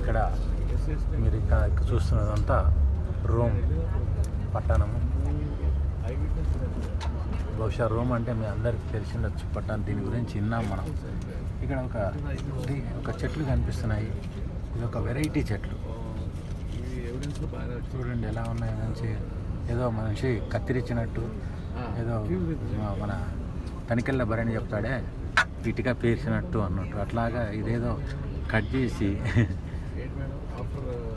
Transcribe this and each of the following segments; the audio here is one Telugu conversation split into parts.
ఇక్కడ మీరు ఇక్కడ చూస్తున్నదంతా రోమ్ పట్టణము. బహుశా రోమ్ అంటే మీ అందరికి తెలిసి ఉండొచ్చు పట్టణం, దీని గురించి విన్నాం మనం. ఇక్కడ ఒక చెట్లు కనిపిస్తున్నాయి. ఇది ఒక వెరైటీ చెట్లు చూడండి ఎలా ఉన్నాయి. మంచి ఏదో మనిషి కత్తిరించినట్టు, ఏదో మన తనికెళ్ళ భరణి చెప్తాడే ఇటుగా పేర్చినట్టు అన్నట్టు, అట్లాగా ఇదేదో కట్ చేసి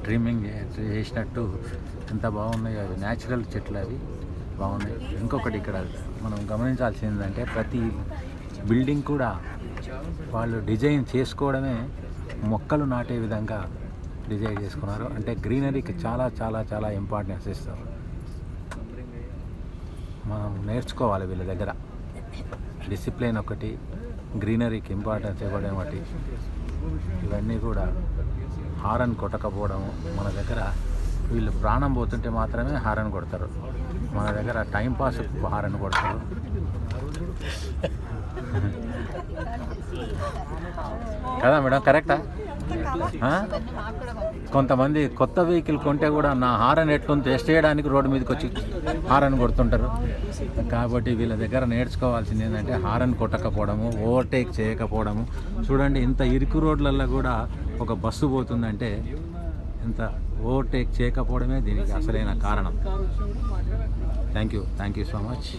ట్రిమ్మింగ్ చేసినట్టు ఎంత బాగున్నాయి. అవి న్యాచురల్ చెట్లు, అవి బాగున్నాయి. ఇంకొకటి ఇక్కడ మనం గమనించాల్సింది ఏంటంటే ప్రతి బిల్డింగ్ కూడా వాళ్ళు డిజైన్ చేసుకోవడమే మొక్కలు నాటే విధంగా డిజైన్ చేసుకున్నారు. అంటే గ్రీనరీకి చాలా చాలా చాలా ఇంపార్టెన్స్ ఇస్తారు. మనం నేర్చుకోవాలి వీళ్ళ దగ్గర. డిసిప్లిన్ ఒకటి, గ్రీనరీకి ఇంపార్టెన్స్ ఇవ్వడం ఒకటి, ఇవన్నీ కూడా హారన్ కొట్టకపోవడము. మన దగ్గర వీళ్ళు ప్రాణం పోతుంటే మాత్రమే హారన్ కొడతారు, మన దగ్గర టైంపాస్ హారన్ కొడతారు. కదా మేడం, కరెక్టా? కొంతమంది కొత్త వెహికల్ కొంటే కూడా నా హారన్ ఎట్లుంది టెస్ట్ చేయడానికి రోడ్డు మీదకి వచ్చి హారన్ కొడుతుంటారు. కాబట్టి వీళ్ళ దగ్గర నేర్చుకోవాల్సింది ఏంటంటే హారన్ కొట్టకపోవడము, ఓవర్టేక్ చేయకపోవడము. చూడండి ఇంత ఇరుకు రోడ్లలో కూడా ఒక బస్సు పోతుందంటే ఇంత ఓవర్టేక్ చేయకపోవడమే దీనికి అసలైన కారణం. Thank you so much.